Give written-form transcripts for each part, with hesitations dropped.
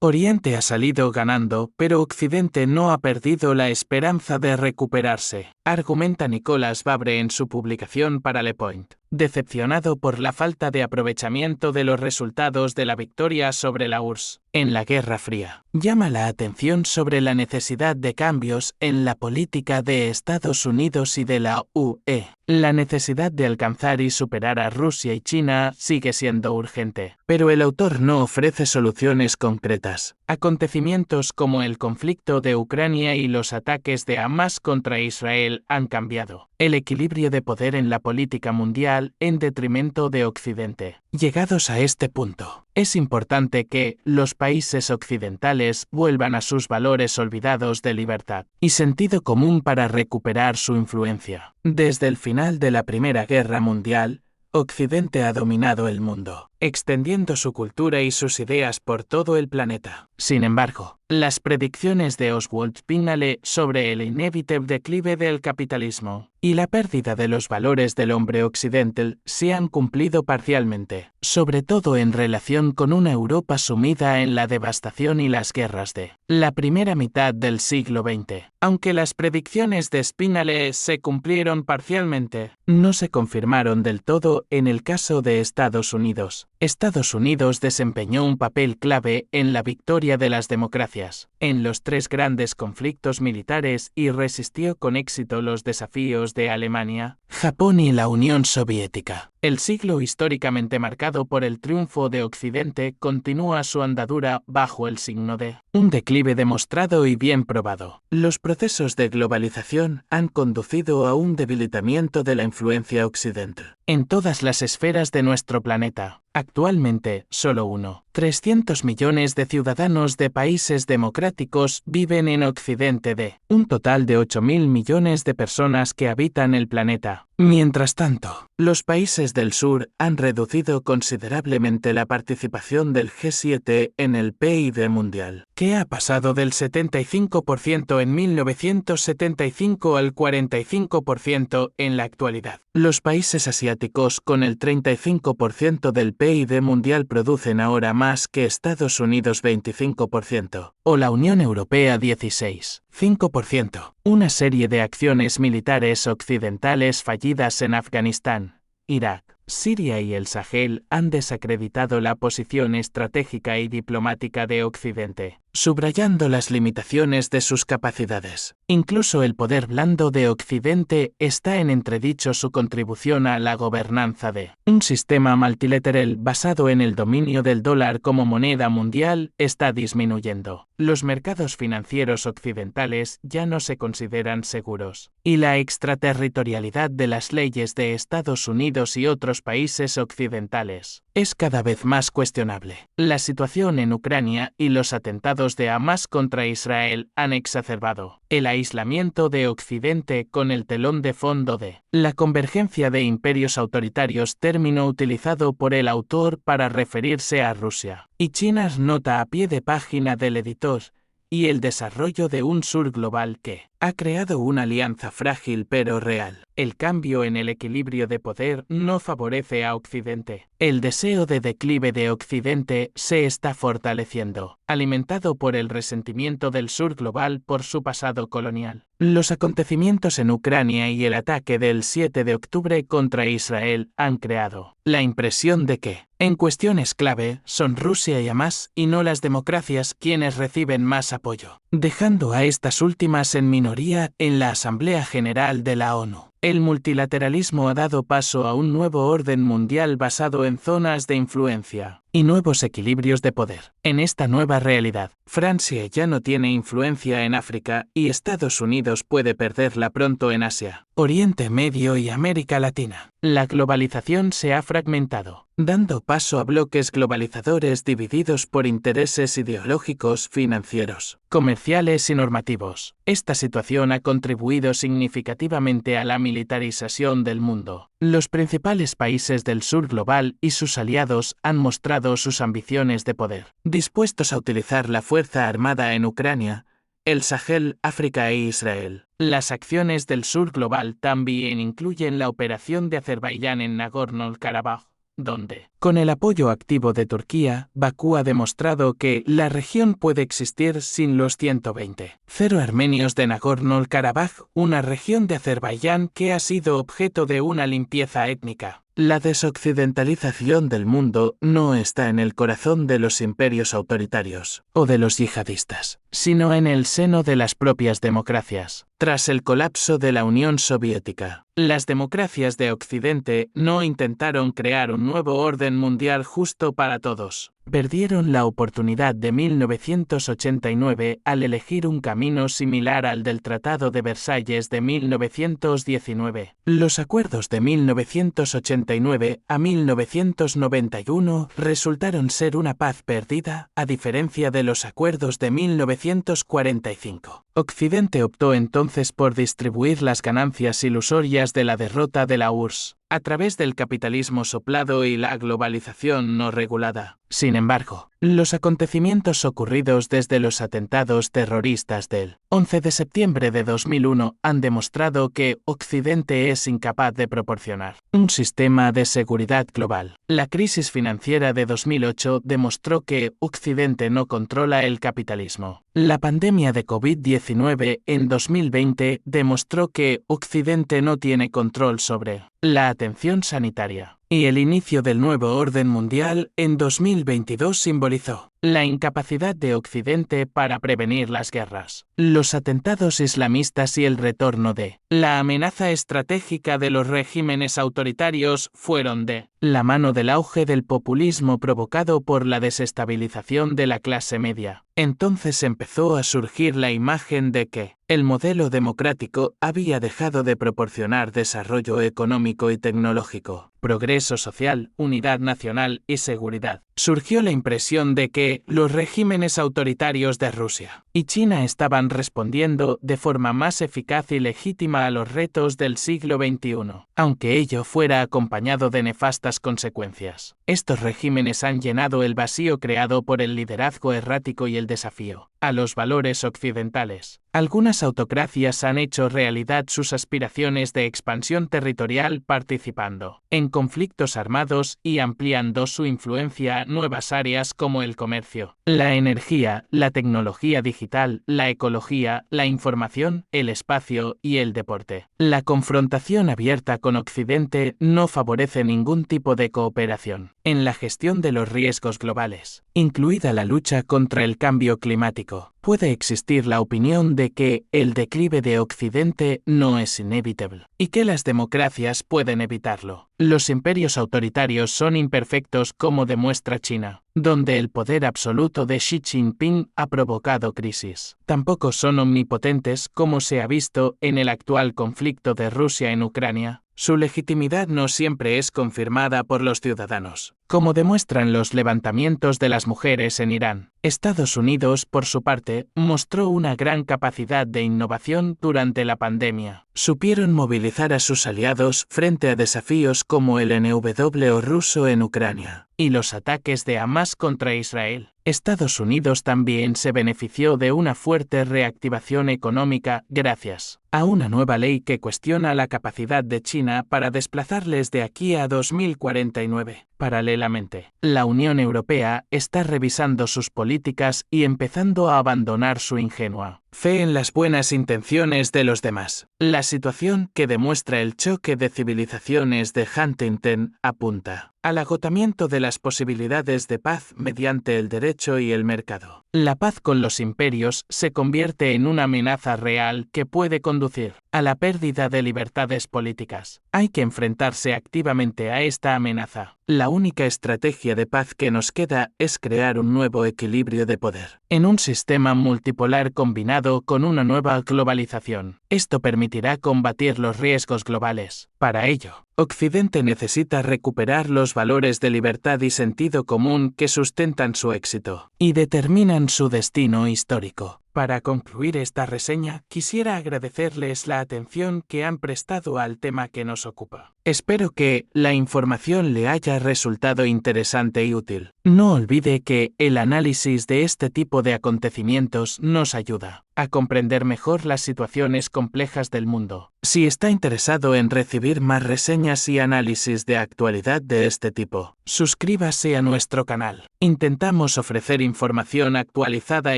Oriente ha salido ganando, pero Occidente no ha perdido la esperanza de recuperarse, argumenta Nicolas Babre en su publicación para Le Point, decepcionado por la falta de aprovechamiento de los resultados de la victoria sobre la URSS en la Guerra Fría. Llama la atención sobre la necesidad de cambios en la política de Estados Unidos y de la UE. La necesidad de alcanzar y superar a Rusia y China sigue siendo urgente, pero el autor no ofrece soluciones concretas. Acontecimientos como el conflicto de Ucrania y los ataques de Hamas contra Israel han cambiado el equilibrio de poder en la política mundial en detrimento de Occidente. Llegados a este punto, es importante que los países occidentales vuelvan a sus valores olvidados de libertad y sentido común para recuperar su influencia. Desde el final de la Primera Guerra Mundial, Occidente ha dominado el mundo, extendiendo su cultura y sus ideas por todo el planeta. Sin embargo, las predicciones de Oswald Spinale sobre el inevitable declive del capitalismo y la pérdida de los valores del hombre occidental se han cumplido parcialmente, sobre todo en relación con una Europa sumida en la devastación y las guerras de la primera mitad del siglo XX. Aunque las predicciones de Spinale se cumplieron parcialmente, no se confirmaron del todo en el caso de Estados Unidos. Estados Unidos desempeñó un papel clave en la victoria de las democracias en los tres grandes conflictos militares y resistió con éxito los desafíos de Alemania, Japón y la Unión Soviética. El siglo históricamente marcado por el triunfo de Occidente continúa su andadura bajo el signo de un declive demostrado y bien probado. Los procesos de globalización han conducido a un debilitamiento de la influencia occidental en todas las esferas de nuestro planeta. Actualmente, solo 300 millones de ciudadanos de países democráticos viven en Occidente de un total de 8.000 millones de personas que habitan el planeta. Mientras tanto, los países del sur han reducido considerablemente la participación del G7 en el PIB mundial, que ha pasado del 75% en 1975 al 45% en la actualidad. Los países asiáticos con el 35% del PIB mundial producen ahora más que Estados Unidos 25%, o la Unión Europea 16,5%. Una serie de acciones militares occidentales fallidas en Afganistán, Irak, Siria y el Sahel han desacreditado la posición estratégica y diplomática de Occidente, subrayando las limitaciones de sus capacidades. Incluso el poder blando de Occidente está en entredicho. Su contribución a la gobernanza de un sistema multilateral basado en el dominio del dólar como moneda mundial está disminuyendo. Los mercados financieros occidentales ya no se consideran seguros, y la extraterritorialidad de las leyes de Estados Unidos y otros países occidentales es cada vez más cuestionable. La situación en Ucrania y los atentados de Hamas contra Israel han exacerbado el aislamiento de Occidente con el telón de fondo de la convergencia de imperios autoritarios, término utilizado por el autor para referirse a Rusia y China. Nota a pie de página del editor, y el desarrollo de un sur global que ha creado una alianza frágil pero real. El cambio en el equilibrio de poder no favorece a Occidente. El deseo de declive de Occidente se está fortaleciendo, alimentado por el resentimiento del sur global por su pasado colonial. Los acontecimientos en Ucrania y el ataque del 7 de octubre contra Israel han creado la impresión de que, en cuestiones clave, son Rusia y Hamas y no las democracias quienes reciben más apoyo, dejando a estas últimas en minoría en la Asamblea General de la ONU. El multilateralismo ha dado paso a un nuevo orden mundial basado en zonas de influencia y nuevos equilibrios de poder. En esta nueva realidad, Francia ya no tiene influencia en África y Estados Unidos puede perderla pronto en Asia, Oriente Medio y América Latina. La globalización se ha fragmentado, dando paso a bloques globalizadores divididos por intereses ideológicos, financieros, comerciales y normativos. Esta situación ha contribuido significativamente a la militarización del mundo. Los principales países del sur global y sus aliados han mostrado sus ambiciones de poder, dispuestos a utilizar la fuerza armada en Ucrania, el Sahel, África e Israel. Las acciones del sur global también incluyen la operación de Azerbaiyán en Nagorno-Karabaj, donde, con el apoyo activo de Turquía, Bakú ha demostrado que la región puede existir sin los 120,000 armenios de Nagorno-Karabaj, una región de Azerbaiyán que ha sido objeto de una limpieza étnica. La desoccidentalización del mundo no está en el corazón de los imperios autoritarios o de los yihadistas, sino en el seno de las propias democracias. Tras el colapso de la Unión Soviética, las democracias de Occidente no intentaron crear un nuevo orden mundial justo para todos. Perdieron la oportunidad de 1989 al elegir un camino similar al del Tratado de Versalles de 1919. Los acuerdos de 1989 a 1991 resultaron ser una paz perdida, a diferencia de los acuerdos de 1945. Occidente optó entonces por distribuir las ganancias ilusorias de la derrota de la URSS a través del capitalismo soplado y la globalización no regulada. Sin embargo, los acontecimientos ocurridos desde los atentados terroristas del 11 de septiembre de 2001 han demostrado que Occidente es incapaz de proporcionar un sistema de seguridad global. La crisis financiera de 2008 demostró que Occidente no controla el capitalismo. La pandemia de COVID-19 en 2020 demostró que Occidente no tiene control sobre la atención sanitaria. Y el inicio del nuevo orden mundial en 2022 simbolizó la incapacidad de Occidente para prevenir las guerras, los atentados islamistas y el retorno de la amenaza estratégica de los regímenes autoritarios fueron de la mano del auge del populismo provocado por la desestabilización de la clase media. Entonces empezó a surgir la imagen de que el modelo democrático había dejado de proporcionar desarrollo económico y tecnológico, progreso social, unidad nacional y seguridad. Surgió la impresión de que los regímenes autoritarios de Rusia y China estaban respondiendo de forma más eficaz y legítima a los retos del siglo XXI, aunque ello fuera acompañado de nefastas consecuencias. Estos regímenes han llenado el vacío creado por el liderazgo errático y el desafío a los valores occidentales. Algunas autocracias han hecho realidad sus aspiraciones de expansión territorial participando en conflictos armados y ampliando su influencia a nuevas áreas como el comercio, la energía, la tecnología digital, la ecología, la información, el espacio y el deporte. La confrontación abierta con Occidente no favorece ningún tipo de cooperación en la gestión de los riesgos globales, incluida la lucha contra el cambio climático. Puede existir la opinión de que el declive de Occidente no es inevitable y que las democracias pueden evitarlo. Los imperios autoritarios son imperfectos, como demuestra China, donde el poder absoluto de Xi Jinping ha provocado crisis. Tampoco son omnipotentes, como se ha visto en el actual conflicto de Rusia en Ucrania. Su legitimidad no siempre es confirmada por los ciudadanos, como demuestran los levantamientos de las mujeres en Irán. Estados Unidos, por su parte, mostró una gran capacidad de innovación durante la pandemia. Supieron movilizar a sus aliados frente a desafíos como el NWO ruso en Ucrania y los ataques de Hamas contra Israel. Estados Unidos también se benefició de una fuerte reactivación económica gracias a una nueva ley que cuestiona la capacidad de China para desplazarles de aquí a 2049. Paralelamente, la Unión Europea está revisando sus políticas y empezando a abandonar su ingenua fe en las buenas intenciones de los demás. La situación que demuestra el choque de civilizaciones de Huntington apunta al agotamiento de las posibilidades de paz mediante el derecho y el mercado. La paz con los imperios se convierte en una amenaza real que puede conducir a la pérdida de libertades políticas. Hay que enfrentarse activamente a esta amenaza. La única estrategia de paz que nos queda es crear un nuevo equilibrio de poder en un sistema multipolar combinado con una nueva globalización. Esto permitirá combatir los riesgos globales. Para ello, Occidente necesita recuperar los valores de libertad y sentido común que sustentan su éxito y determinan su destino histórico. Para concluir esta reseña, quisiera agradecerles la atención que han prestado al tema que nos ocupa. Espero que la información le haya resultado interesante y útil. No olvide que el análisis de este tipo de acontecimientos nos ayuda a comprender mejor las situaciones complejas del mundo. Si está interesado en recibir más reseñas y análisis de actualidad de este tipo, suscríbase a nuestro canal. Intentamos ofrecer información actualizada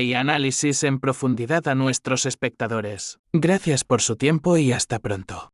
y análisis en profundidad a nuestros espectadores. Gracias por su tiempo y hasta pronto.